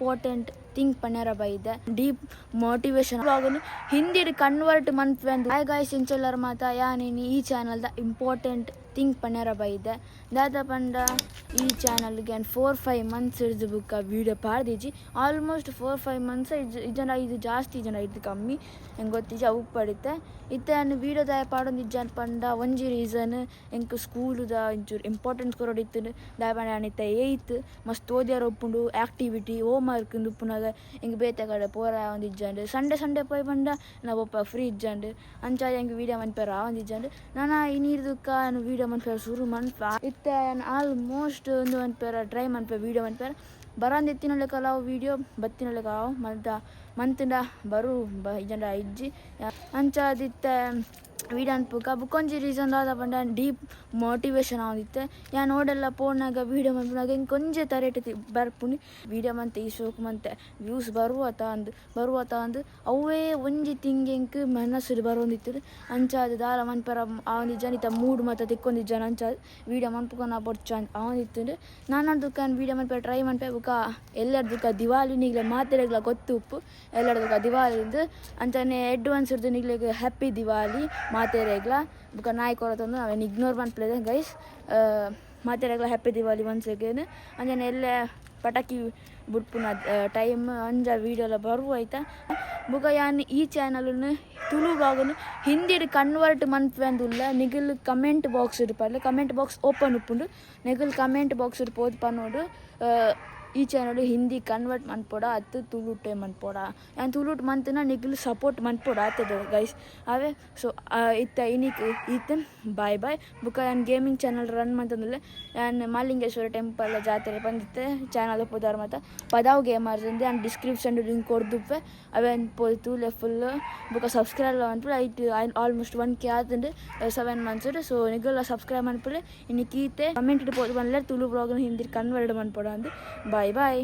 important think ಪನ್ಯಾರ ಬೈದೆ deep motivation ಬ್ಲಾಗನ್ನು ಹಿಂದಿ ಕನ್ವರ್ಟ್ ಮನ್ಪೆಂದು ಹಾಯ್ ಗಾಯ್ಸ್ ಇಂಚೆಲ್ಲರ ಮಾತ ಯಾನೇನಿ ಈ ಚಾನಲ್ದ ಇಂಪಾರ್ಟೆಂಟ್ ಥಿಂಕ್ ಪನ್ಯಾರ ಬೈದೆ ದಾದ ಪಂಡ ಈ ಚಾನಲ್ಗೆ 4-5 ಮಂತ್ಸ್ ಹಿಡಿದು ಬುಕ್ಕ ವೀಡಿಯೋ ಪಾಡ್ದಿಜಿ ಆಲ್ಮೋಸ್ಟ್ 4-5 ಮಂತ್ಸ್ ಜನ ಇದು ಜಾಸ್ತಿ ಜನ ಇದು ಕಮ್ಮಿ ಹೆಂಗೆ ಗೊತ್ತಿಜಿ ಅವು ಪಡಿತೆ ಇತ್ತೆ ವೀಡಿಯೋದ ಪಾಡೊಂದು ಇಜ್ಜ ಪಂಡ ಒಂಜಿ ರೀಸನ್ ಎಂಕ್ ಸ್ಕೂಲುದ ಇಂಚೂರು ಇಂಪಾರ್ಟೆನ್ಸ್ ಕೊರೋಡಿತ್ತು ದಾಯ ಪಂಡ ಅನಿತ ಏಯ್ತ್ ಮಸ್ತ್ ಓದ್ಯಾರ ಒಪ್ಪುಂಡು ಆ್ಯಕ್ಟಿವಿಟಿ ಹೋಮ್ ವರ್ಕ್ ಉಪ್ಪುನಾಗ ಹಿಂಗೆ ಬೇತೆ ಕಡೆ ಪೋರ ಒಂದು ಇಜ್ಜಂಡು ಸಂಡೆ ಪೋಯ್ ಪಂಡ ನಾವು ಒಪ್ಪ ಫ್ರೀ ಇಜ್ಜಂಡು ಅಂಚಾದ ಹೆಂಗೆ ವೀಡಿಯೋ ಮನ್ಪೇರ ಒಂದು ಇಜ್ಜಂಡು ನಾನು ಈ ನೀರ್ದಕ್ಕ ವೀಡಿಯೋ ಮನ್ಪೇರ ಶುರು ಮನ್ಪ ಇತ್ತೆ ಆಲ್ಮೋಸ್ಟ್ ಒಂದು ಮನ್ಪೇರ ಟ್ರೈ ಮನ್ಪೇರ ವೀಡಿಯೋ ಮನ್ಪೇರ ಬರಂದು ಎತ್ತಿನೊಳ್ಳೆ ಕಲಾವು ವೀಡಿಯೋ ಬತ್ತಿನೊಳ್ಳೆ ಕಲಾವು ಮಂತಿಂದ ಬರು ಇಜ್ಜಂಡ ಇಜ್ಜಿ ಅಂಚಾದಿತ್ತೆ ವೀಡಿಯೋ ಅನ್ಪುಕ ಬುಕ್ಕೊಂಜಿ ರೀಸನ್ ದಾದ ಪಂಡ ಡೀಪ್ ಮೋಟಿವೇಶನ್ ಆದಿತ್ತೆ ಯಾ ನೋಡೆಲ್ಲ ಫೋನ್ನಾಗ ವೀಡಿಯೋ ಮನ್ಪುನಾಗ ಹಿಂಗೆ ಕೊಂಚ ತರೇಟಿ ಬರ್ಪುನಿ ವೀಡಿಯೋ ಮಂತೆ ಈ ಶೋಕ್ ಮಂತೆ ವ್ಯೂಸ್ ಬರುವ ಅಂದು ಅವೇ ಒಂಜಿ ತಿಂಗೆಂಕ್ ಮನಸ್ಸು ಬರೋಂದಿತ್ತು ಅಂಚಾದ ದಾರ ಮನ್ಪರ ಅವನಿಜ್ಜನ ಇತ್ತ ಮೂಡ್ ಮತ್ತು ತಿಕ್ಕೊಂದಿಜ್ಜನ ಅಂಚಾದ ವೀಡಿಯೋ ಮನ್ಪುಕೊಂಡು ಬೊಡ್ಚ ಅವನಿತ್ತು ನಾನು ದುಕಾನ್ ವೀಡಿಯೋ ಮನ್ಪೆ ಟ್ರೈ ಮನ್ಪೆ ಬುಕ ಎಲ್ಲರದುಕ ದಿವಾಲಿ ನಿಗ್ಲೆ ಮಾತೆರೆಗ್ಲ ಗೊತ್ತು ಉಪ್ಪು ಎಲ್ಲರದುಕ ದಿವಾಲಿಂದು ಅಂತಾನೆ ಅಡ್ವಾನ್ಸ್ ಇರ್ದು ನಿಗ್ಲಿಗೆ ಹ್ಯಾಪಿ ದಿವಾಲಿ ಮಾತೆರೆಗ್ಲ ಬುಕ ನಾಯಿ ಕೊರತಂದು ನಾವೇನು ಇಗ್ನೋರ್ ಮಾಡ್ಪ್ಲೇದೆ ಗೈಸ್ ಮಾತೆರೆಗ್ಲ ಹ್ಯಾಪಿ ದಿವಾಲಿ ಒನ್ಸ್ ಅಗೇನ್ ಅಂಜನೆ ಎಲ್ಲೇ ಪಟಾಕಿ ಬುಡ್ಪುನ ಟೈಮ್ ಅಂಜ ವೀಡಿಯೋಲ ಬರುವ ಆಯ್ತಾ ಬುಕ ಯಾನ್ ಈ ಚಾನಲ್ನು ತುಳು ಬ್ಲಾಗನ್ನು ಹಿಂದಿ ಕನ್ವರ್ಟ್ ಮನ್ಪೆಂದುಲ್ಲ ನಿಗಲ್ ಕಮೆಂಟ್ ಬಾಕ್ಸ್ ಇಡ್ಪರ್ಲೆ ಕಮೆಂಟ್ ಬಾಕ್ಸ್ ಓಪನ್ ಉಪ್ಪುಂಡು ನಿಗಲ್ ಕಮೆಂಟ್ ಬಾಕ್ಸ್ ಇಡ್ಪೋದು ಪನ್ನೋಡು ಈ ಚಾನಲ್ ಹಿಂದಿ ಕನ್ವರ್ಟ್ ಮನ್ಪೋಡ ಅತ್ತು ತುಳುಟೆ ಮನ್ಪೋಡ ಯಾನ್ ತುಳುಟ್ ಮಂತನ ನಿಗಲ್ ಸಪೋರ್ಟ್ ಮನ್ಪೋಡ ಆತದ ಗೈಸ್ ಅವೇ ಸೊ ಇತ್ತ ಇನಿಕ್ ಈತನ್ ಬಾಯ್ ಬುಕ ಯಾನ್ ಗೇಮಿಂಗ್ ಚಾನಲ್ ರನ್ ಮಂತಂದ್ರೆ ಯಾನ್ ಮಾಲಿಂಗೇಶ್ವರ ಟೆಂಪಲ್ ಜಾತ್ರೆ ಬಂದಿತ್ತೆ ಚಾನಲ್ ಪೋದಾರ ಮತ್ತು ಪದಾವ್ ಗೇಮರ್ಸ್ ಅಂದೆ ಯಾನ್ ಡಿಸ್ಕ್ರಿಪ್ಷನ್ ಲಿಂಕ್ ಕೊಡ್ದುಪ್ಪೆ ಅವೇನು ತೂಲೆ ಫುಲ್ ಬುಕ ಸಬ್ಸ್ಕ್ರೈಬ್ ಅನ್ಪುಡು ಐಟ್ ಆಲ್ಮೋಸ್ಟ್ 1K ಆತಂಡು 7 ಮಂತ್ಸ್ ಸೊ ನಿಗಲ್ಲ ಸಬ್ಸ್ಕ್ರೈಬ್ ಅನ್ಪುಲೆ ಇನ್ನಿಕ್ ಈತೆ ಕಮೆಂಟ್ ಇಡ್ಬೋದು ಬಂದ್ರೆ ತುಳು ಬ್ಲಾಗ್ನ ಹಿಂದಿ ಕನ್ವರ್ಟ್ ಮನ್ಪೋಡ ಅಂದು ಬಾಯ್